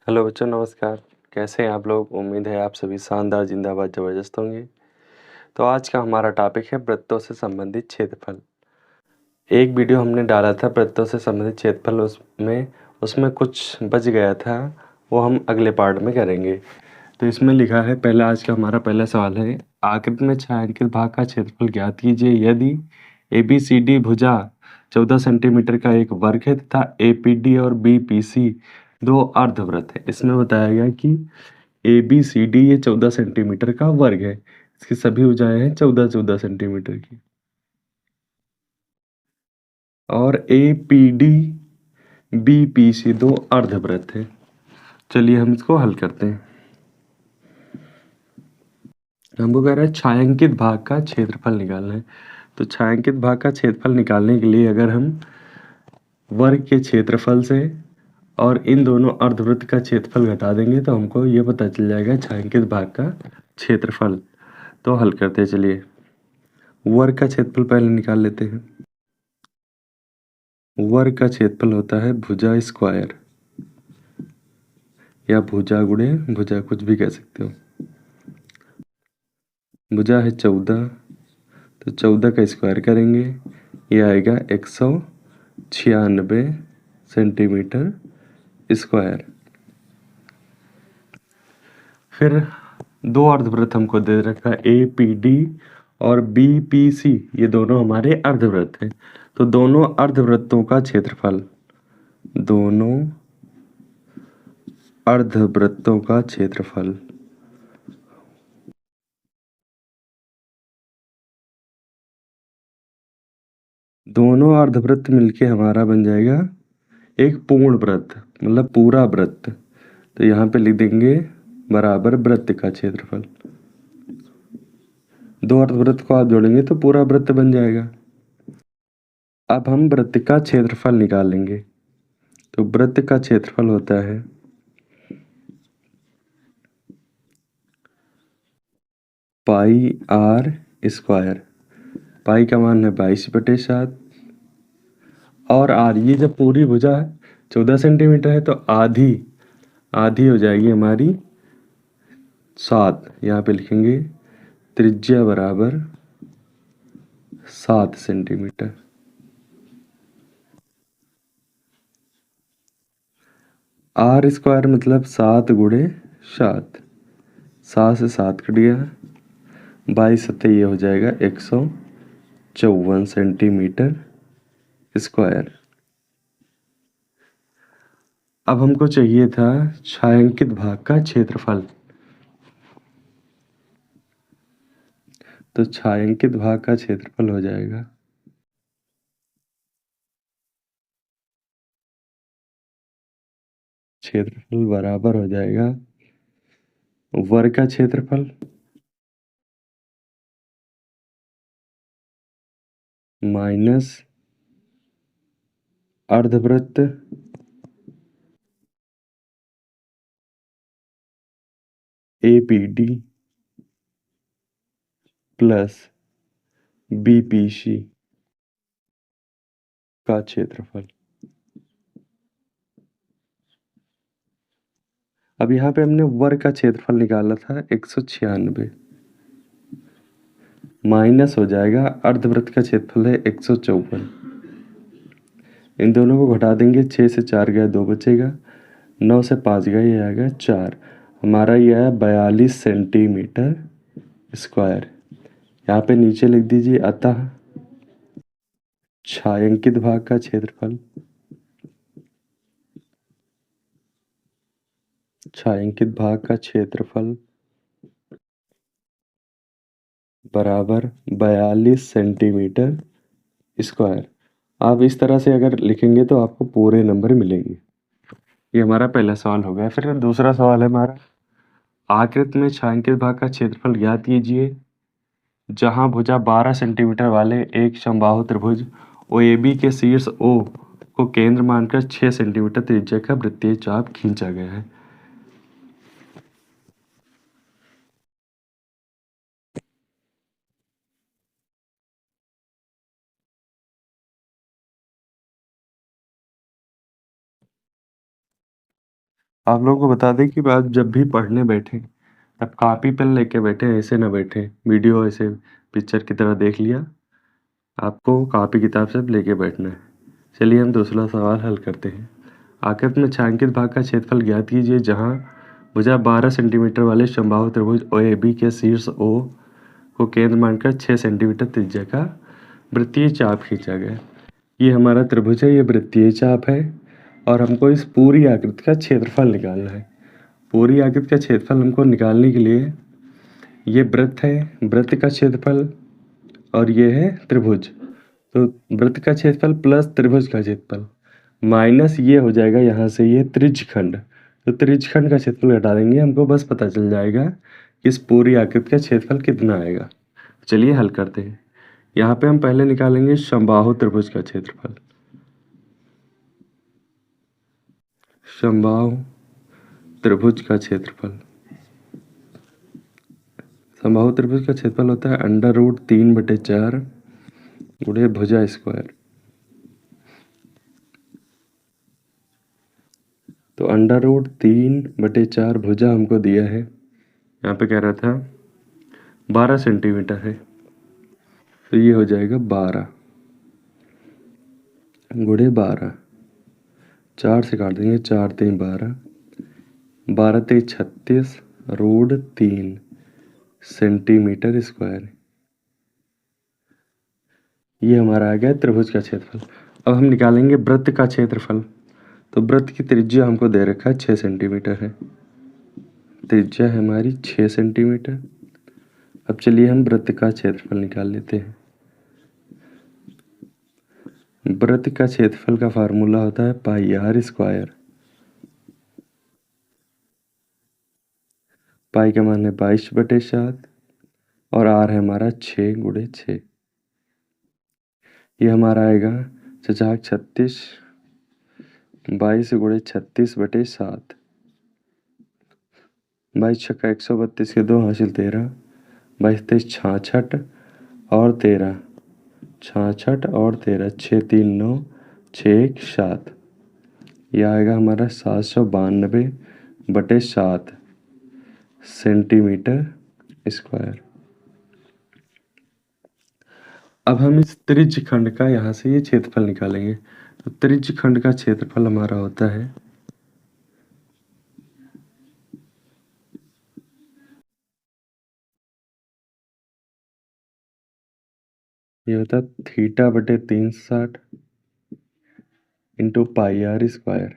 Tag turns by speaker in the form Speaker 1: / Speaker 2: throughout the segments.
Speaker 1: Hello बच्चों, नमस्कार। कैसे हैं आप लोग? उम्मीद है आप सभी शानदार, जिंदाबाद, ज़बरदस्त होंगे। तो आज का हमारा टॉपिक है वृत्तों से संबंधित क्षेत्रफल। एक वीडियो हमने डाला था वृत्तों से संबंधित क्षेत्रफल, उसमें कुछ बच गया था, वो हम अगले पार्ट में करेंगे। तो इसमें लिखा है, आज का हमारा पहला सवाल है, आकृति में छायांकित भाग का क्षेत्रफल ज्ञात कीजिए यदि ABCD भुजा 14 सेंटीमीटर का एक वर्ग है तथा APD और BPC दो अर्धवृत्त है। इसमें बताया गया कि ABCD ये 14 सेंटीमीटर का वर्ग है, इसकी सभी भुजाएं हैं 14-14 सेंटीमीटर की, और APD BPC दो अर्धवृत्त है। चलिए हम इसको हल करते हैं। हमको कह रहा है छायांकित भाग का क्षेत्रफल निकालना है। तो छायांकित भाग का क्षेत्रफल निकालने के लिए अगर हम वर्ग के क्षेत्रफल से और इन दोनों अर्धवृत्त का क्षेत्रफल घटा देंगे तो हमको ये पता चल जाएगा छायांकित भाग का क्षेत्रफल। तो हल करते हैं। चलिए वर्ग का क्षेत्रफल पहले निकाल लेते हैं। वर्ग का क्षेत्रफल होता है भुजा स्क्वायर, या भुजा गुणे भुजा, कुछ भी कह सकते हो। भुजा है 14, तो 14 का स्क्वायर करेंगे, ये आएगा 196 सेंटीमीटर स्क्वायर। फिर दो अर्धवृत्त हमको दे रखा है APD और BPC, ये दोनों हमारे अर्धवृत्त हैं। तो दोनों अर्धवृत्तों का क्षेत्रफल, दोनों अर्धवृत्तों का क्षेत्रफल दोनों अर्धवृत्त मिलके हमारा बन जाएगा एक पूर्ण वृत्त, मतलब पूरा वृत्त। तो यहाँ पे लिख देंगे बराबर वृत्त का क्षेत्रफल। दो अर्धवृत्त को आप जोड़ेंगे तो पूरा वृत्त बन जाएगा। अब हम वृत्त का क्षेत्रफल निकालेंगे। तो वृत्त का क्षेत्रफल होता है पाई आर स्क्वायर। पाई का मान है 22/7, और आर, ये जब पूरी भुजा 14 सेंटीमीटर है तो आधी आधी हो जाएगी हमारी 7। यहाँ पे लिखेंगे त्रिज्या बराबर 7 सेंटीमीटर। आर स्क्वायर मतलब 7 गुणे 7, 7 से 7 कट गया, 22 सत्ते ये हो जाएगा 154 सेंटीमीटर स्क्वायर। अब हमको चाहिए था छायांकित भाग का क्षेत्रफल। तो छायांकित भाग का क्षेत्रफल हो जाएगा क्षेत्रफल बराबर हो जाएगा वर्ग का क्षेत्रफल माइनस अर्धवृत्त APD प्लस BPC का क्षेत्रफल। अब यहाँ पे हमने वर्ग का क्षेत्रफल निकाला था 196, माइनस हो जाएगा अर्धवृत्त का क्षेत्रफल है 154। इन दोनों को घटा देंगे, 6 से 4 गया 2 बचेगा, 9 से 5 गया ये आएगा 4। हमारा ये है 42 सेंटीमीटर स्क्वायर। यहाँ पे नीचे लिख दीजिए अतः छायांकित भाग का क्षेत्रफल, छायांकित भाग का क्षेत्रफल बराबर 42 सेंटीमीटर स्क्वायर। आप इस तरह से अगर लिखेंगे तो आपको पूरे नंबर मिलेंगे। ये हमारा पहला सवाल हो गया। फिर दूसरा सवाल है हमारा, आकृति में छायांकित भाग का क्षेत्रफल ज्ञात कीजिए जहां भुजा 12 सेंटीमीटर वाले एक समबाहु त्रिभुज OAB के शीर्ष O को केंद्र मानकर 6 सेंटीमीटर त्रिज्या का वृत्तीय चाप खींचा गया है। आप लोगों को बता दें कि आप जब भी पढ़ने बैठें तब कॉपी पेन लेके बैठें, ऐसे ना बैठें वीडियो ऐसे पिक्चर की तरह देख लिया, आपको कॉपी किताब सब लेके बैठना है। चलिए हम दूसरा सवाल हल करते हैं। आकृति में छायांकित भाग का क्षेत्रफल ज्ञात कीजिए जहां भुजा 12 सेंटीमीटर वाले समबाहु त्रिभुज OAB के शीर्ष O को केंद्र मानकर 6 सेंटीमीटर त्रिज्या का वृत्तीय चाप खींचा गया। ये हमारा त्रिभुज है, ये वृत्तीय चाप है और हमको इस पूरी आकृति का क्षेत्रफल निकालना है। पूरी आकृति का क्षेत्रफल हमको निकालने के लिए ये वृत्त है, वृत्त का क्षेत्रफल और ये है त्रिभुज। तो वृत्त का क्षेत्रफल प्लस त्रिभुज का क्षेत्रफल माइनस ये हो जाएगा यहाँ से ये त्रिज्यखंड। तो त्रिज्यखंड का क्षेत्रफल घटा देंगे, हमको बस पता चल जाएगा कि इस पूरी आकृति का क्षेत्रफल कितना आएगा। चलिए हल करते हैं। यहाँ पे हम पहले निकालेंगे समबाहु त्रिभुज का क्षेत्रफल। समबाहु त्रिभुज का क्षेत्रफल, समबाहु त्रिभुज का क्षेत्रफल होता है √3/4 गुणे भुजा स्क्वायर। तो √3/4 भुजा हमको दिया है, यहाँ पे कह रहा था 12 सेंटीमीटर है, तो ये हो जाएगा 12 गुणे 12, 4 से काट देंगे, 4 3 12, 12 3 36 √3 सेंटीमीटर स्क्वायर। ये हमारा आ गया त्रिभुज का क्षेत्रफल। अब हम निकालेंगे वृत्त का क्षेत्रफल। तो वृत्त की त्रिज्या हमको दे रखा है 6 सेंटीमीटर है, त्रिज्या है हमारी 6 सेंटीमीटर। अब चलिए हम वृत्त का क्षेत्रफल निकाल लेते हैं। वृत्त का क्षेत्रफल का फार्मूला होता है πr²। पाई का मान है 22/7 और r है हमारा 6 गुणे 6। ये हमारा आएगा 36, 22 गुणे 36/7, 22 छक्का 132 के 2 हासिल 13, 22 23 66 और 13, 66 और 13, 6 3 9, 6 1 7। यह आएगा हमारा 792/7 सेंटीमीटर स्क्वायर। अब हम इस त्रिज्यखंड का यहाँ से ये क्षेत्रफल निकालेंगे। तो त्रिज्यखंड का क्षेत्रफल हमारा होता है ये होता है θ/360 इंटू πr²।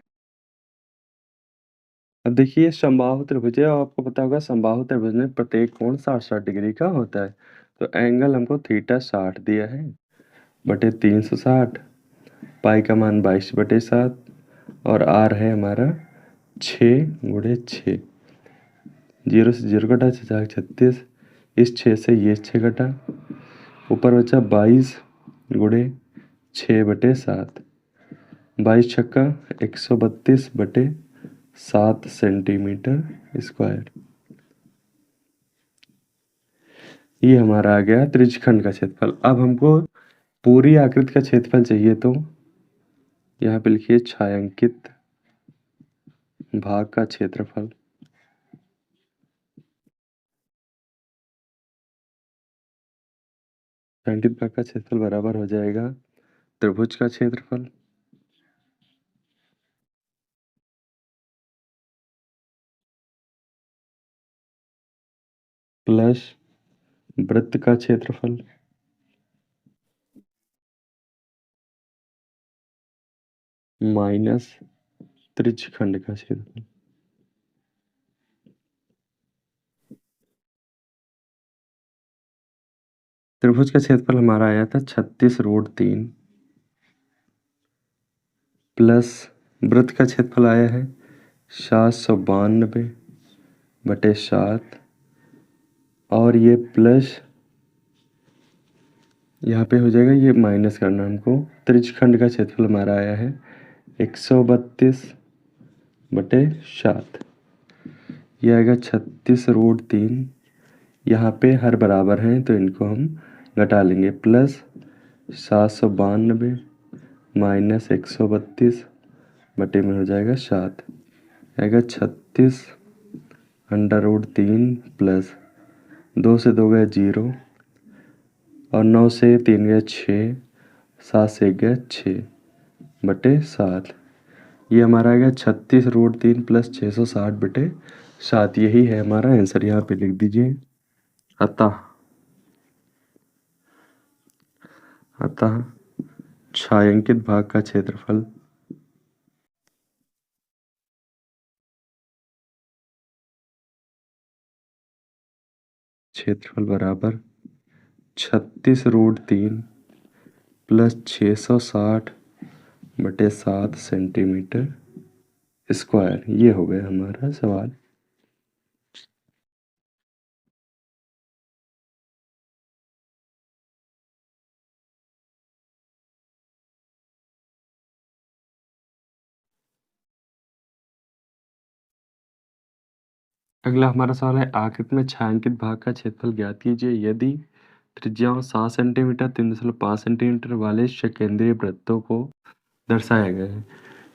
Speaker 1: अब देखिए समबाहु त्रिभुज है और आपको पता होगा समबाहु त्रिभुज में प्रत्येक कोण 60 डिग्री का होता है। तो एंगल हमको θ 60 दिया है बटे 360, पाई का मान 22/7 और r है हमारा 6 गुणे 6। 0 से 0 कटा, 4 36, इस 6 से ये 6 कटा, ऊपर बचा 22 गुणे 6/7, 22 छक्का 132/7 सेंटीमीटर स्क्वायर। ये हमारा आ गया त्रिज्यखंड का क्षेत्रफल। अब हमको पूरी आकृति का क्षेत्रफल चाहिए, तो यहाँ पे लिखिए छायांकित भाग का क्षेत्रफल। छायांकित भाग का क्षेत्रफल बराबर हो जाएगा त्रिभुज का क्षेत्रफल प्लस वृत्त का क्षेत्रफल माइनस त्रिज्यखंड का क्षेत्रफल। त्रिभुज का क्षेत्रफल हमारा आया था 36√3 प्लस वृत्त का क्षेत्रफल आया है 792/7 और ये प्लस यहाँ पे हो जाएगा, ये माइनस करना हमको। त्रिज्यखंड का क्षेत्रफल हमारा आया है 132/7। ये आएगा 36√3। यहाँ पे हर बराबर हैं तो इनको हम घटा लेंगे, प्लस 792 माइनस 132 बटे में हो जाएगा 7। आएगा 36√3 प्लस 2 से 2 गया 0 और 9 से 3 गया 6, 7 से 1 गया 6/7। ये हमारा आएगा 36√3 प्लस 660/7। यही है हमारा आंसर, यहाँ पे लिख दीजिए। अतः अतः छायांकित भाग का क्षेत्रफल बराबर 36√3 प्लस 660/7 सेंटीमीटर स्क्वायर। ये हो गया हमारा सवाल। अगला हमारा सवाल है, आकृति में छायांकित भाग का क्षेत्रफल ज्ञात कीजिए। यदि त्रिज्याओं 7 सेंटीमीटर 3.5 सेंटीमीटर वाले सकेंद्रीय वृत्तों को दर्शाया गया है।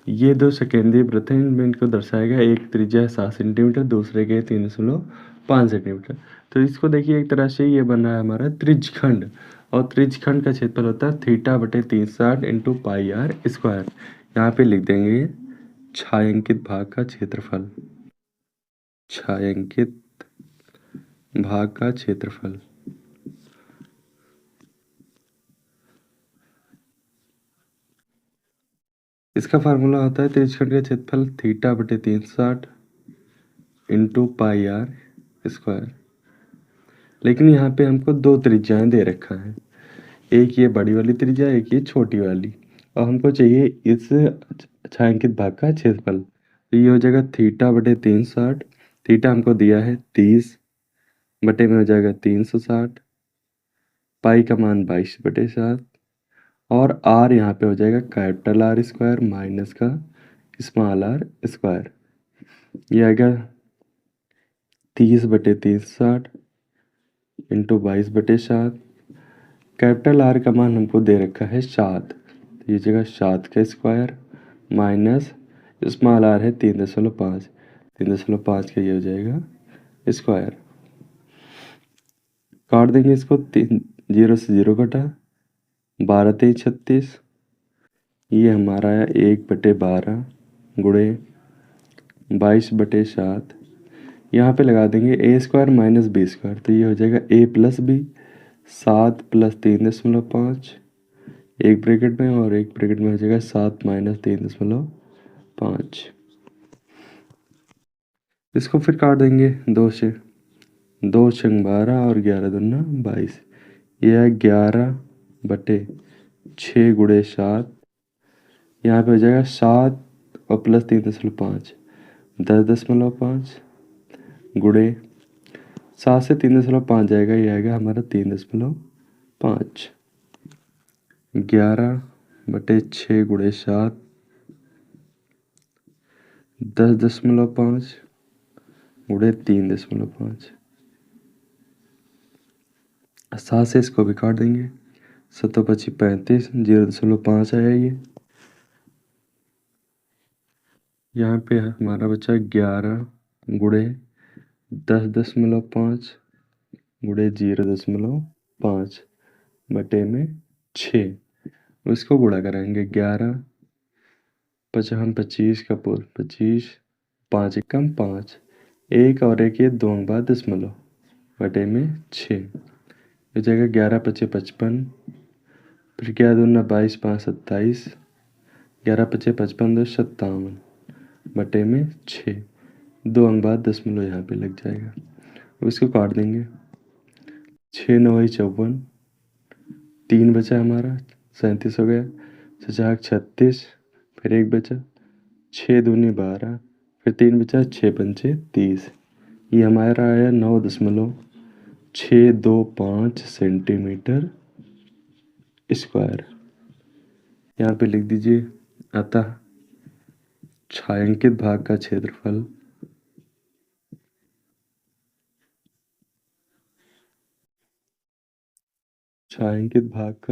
Speaker 1: ये दो सकेंद्रीय वृत्त हैं, इनमें इनको दर्शाया गया। एक त्रिज्या है 7 सेंटीमीटर, दूसरे के 3.5 सेंटीमीटर। तो इसको देखिए, एक तरह से ये बन रहा है हमारा त्रिज्यखंड, और त्रिज्यखंड का क्षेत्रफल होता है θ/360 इंटू πr²। यहाँ पे लिख देंगे छायांकित भाग का क्षेत्रफल। छायांकित भाग का क्षेत्रफल इसका फार्मूला होता है त्रिज्यखंड का क्षेत्रफल θ/360 इंटू πr²। लेकिन यहाँ पे हमको दो त्रिज्याएं दे रखा है, एक ये बड़ी वाली त्रिज्या, एक ये छोटी वाली, और हमको चाहिए इस छायांकित भाग का क्षेत्रफल। तो ये हो जाएगा θ/360। थीटा हमको दिया है 30 बटे में हो जाएगा 360, पाई का मान 22/7, और आर यहाँ पे हो जाएगा कैपिटल R² माइनस का स्मॉल r²। ये आएगा 30/360 इंटू 22/7। कैपिटल R का मान हमको दे रखा है 7, तो ये जगह 7 का स्क्वायर माइनस स्मॉल r है 3.5, 3.5 का ये हो जाएगा स्क्वायर। काट देंगे इसको, 0 से 0 कटा, 12×3=36। ये हमारा है 1/12 गुणे 22/7। यहाँ पे लगा देंगे a² माइनस b², तो ये हो जाएगा a प्लस बी, 7 प्लस 3.5, एक ब्रैकेट में और एक ब्रैकेट में हो जाएगा 7 माइनस 3.5। इसको फिर काट देंगे 2 से, 2 छंग 12 और 11 दूना 22। यह है 11/6 गुणे 7। यहाँ पे हो जाएगा 7 और प्लस 3.5 10.5 गुणे 7 से 3.5 जाएगा, ये आएगा हमारा 3.5। 11/6 गुणे 7 10.5 गुणे 3.5। 7 से इसको भी काट देंगे, 7×5 35, 0.5 आया ये। यहाँ पे हमारा बचा 11 गुणे 10.5 गुणे 0.5 बटे में 6। उसको गुणा कराएंगे, 11 55 25 का 25, 5 एकम 5, एक और एक ये 2 बाद दशमलव बटे में 6। हो जाएगा 11×5 55, फिर 11 दूना 22, 5 27, 11×5 55 2 57 बटे में 6, 2 अंक बाद दशमलव यहाँ पे लग जाएगा। उसको काट देंगे, 6×9 = 54, 3 बचा हमारा, 37 हो गया, 36, फिर 1 बचा, 6×2 = 12, फिर 3 बचा, 6×5 = 30। ये हमारा आया 9.625 सेंटीमीटर स्क्वायर। यहाँ पे लिख दीजिए, अतः छायांकित भाग का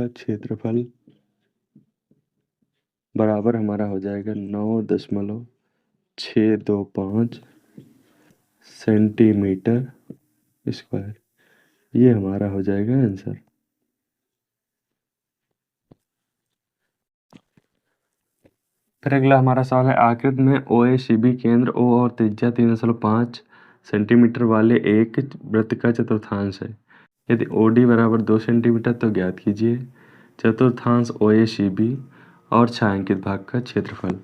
Speaker 1: क्षेत्रफल बराबर हमारा हो जाएगा 9.625 625 सेंटीमीटर स्क्वायर। ये हमारा हो जाएगा आंसर। फिर अगला हमारा सवाल है, आकृति में OACB केंद्र O और त्रिज्या 3.5 सेंटीमीटर वाले एक वृत्त का चतुर्थांश है। यदि OD बराबर 2 सेंटीमीटर तो ज्ञात कीजिए चतुर्थांश OACB और छायांकित भाग का क्षेत्रफल।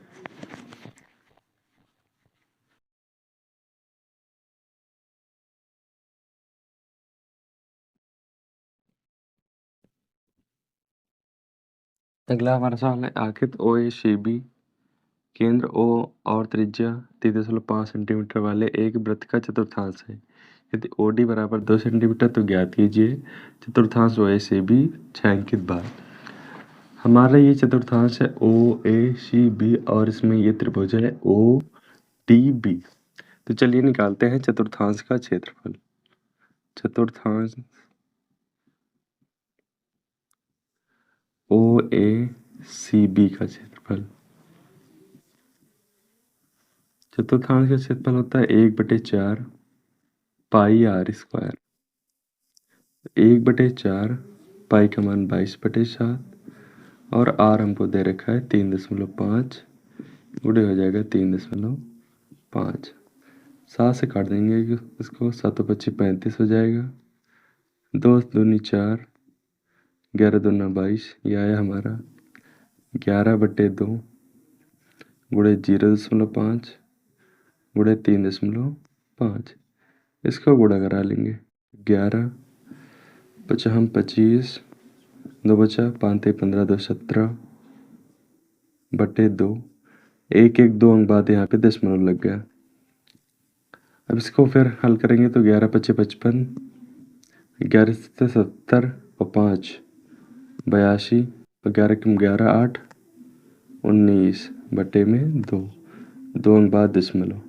Speaker 1: अगला हमारा सवाल है, आकृति OACB केंद्र O और त्रिज्या 3.5 सेंटीमीटर वाले एक वृत्त का चतुर्थांश है। यदि OD बराबर 2 सेंटीमीटर तो ज्ञात कीजिए चतुर्थांश OACB छायांकित भाग। हमारा ये चतुर्थांश है OACB और इसमें ये त्रिभुज है ODB। तो चलिए निकालते हैं चतुर्थांश का क्षेत्रफल। चतुर्थांश OACB का क्षेत्रफल। चतुर्थांश का क्षेत्रफल होता है 1/4 पाई r स्क्वायर। 1/4 पाई का मान 22/7 और r हमको दे रखा है 3.5 गुणे हो जाएगा 3.5। 7 से काट देंगे इसको, 7 25 35 हो जाएगा। 2 दूनी 4, 11 दूना 22। यह आया हमारा 11/2 गुणे 0.5 गुणे 3.5। इसको गुणा करा लेंगे। 11 55 25 2 बचा 5 15 2 17/2। 1 1 2 अंक बाद यहाँ पे दशमलव लग गया। अब इसको फिर हल करेंगे तो 11 25 55, 11 से 70 और 5 82, 11 कम 11 8 19/2। 2 अंक बाद दशमलव।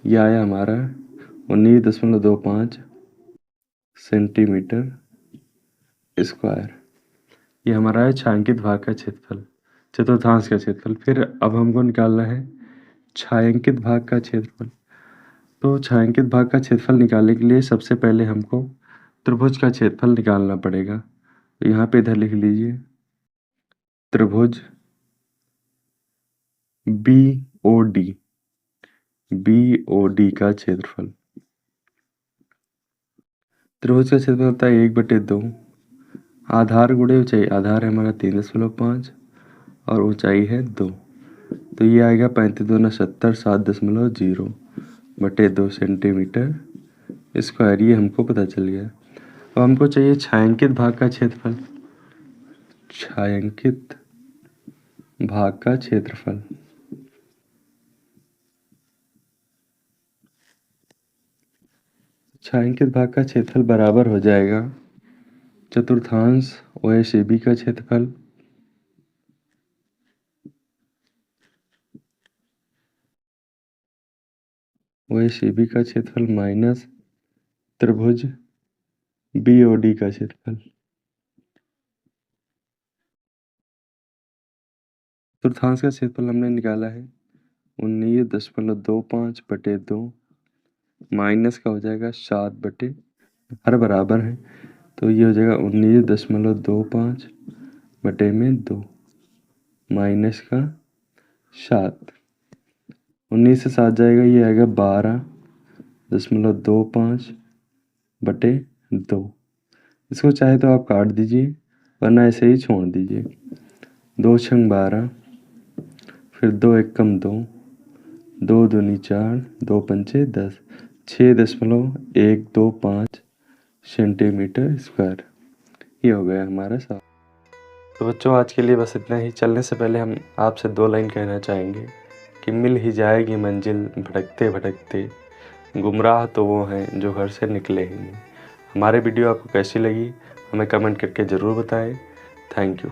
Speaker 1: यह आया हमारा 19.25 सेंटीमीटर स्क्वायर। ये हमारा है छायांकित भाग का क्षेत्रफल, चतुर्थांश का क्षेत्रफल। फिर अब हमको निकालना है छायांकित भाग का क्षेत्रफल। तो छायांकित भाग का क्षेत्रफल निकालने के लिए सबसे पहले हमको त्रिभुज का क्षेत्रफल निकालना पड़ेगा। तो यहाँ पे इधर लिख लीजिए त्रिभुज BOD का क्षेत्रफल। त्रिभुज का क्षेत्रफल होता है 1/2 आधार गुणे ऊंचाई। आधार है हमारा 3.5 और ऊंचाई है 2। तो ये आएगा 35 दूना 70 7.0/2 सेंटीमीटर स्क्वायर। ये हमको पता चल गया। अब हमको चाहिए छायांकित भाग का क्षेत्रफल। छायांकित भाग का क्षेत्रफल। छायांकित भाग का क्षेत्रफल बराबर हो जाएगा चतुर्थांश OACB का क्षेत्रफल OACB का क्षेत्रफल माइनस त्रिभुज BOD का क्षेत्रफल। चतुर्थांश का क्षेत्रफल हमने निकाला है 19.25/2 माइनस का हो जाएगा 7 हर बराबर है तो ये हो जाएगा 19.25/2 माइनस का 7। 19 से 7 जाएगा, ये आएगा 12.25/2। इसको चाहे तो आप काट दीजिए वरना ऐसे ही छोड़ दीजिए। 2 छंग 12, फिर 2 एकम 2, 2 दूनी 4, 2 पंचे 10, 6.125 सेंटीमीटर स्क्वायर। ये हो गया हमारा सवाल। तो बच्चों आज के लिए बस इतना ही। चलने से पहले हम आपसे 2 लाइन कहना चाहेंगे कि मिल ही जाएगी मंजिल भटकते भटकते, गुमराह तो वो हैं जो घर से निकले ही नहीं। हमारे वीडियो आपको कैसी लगी हमें कमेंट करके ज़रूर बताएं। Thank you.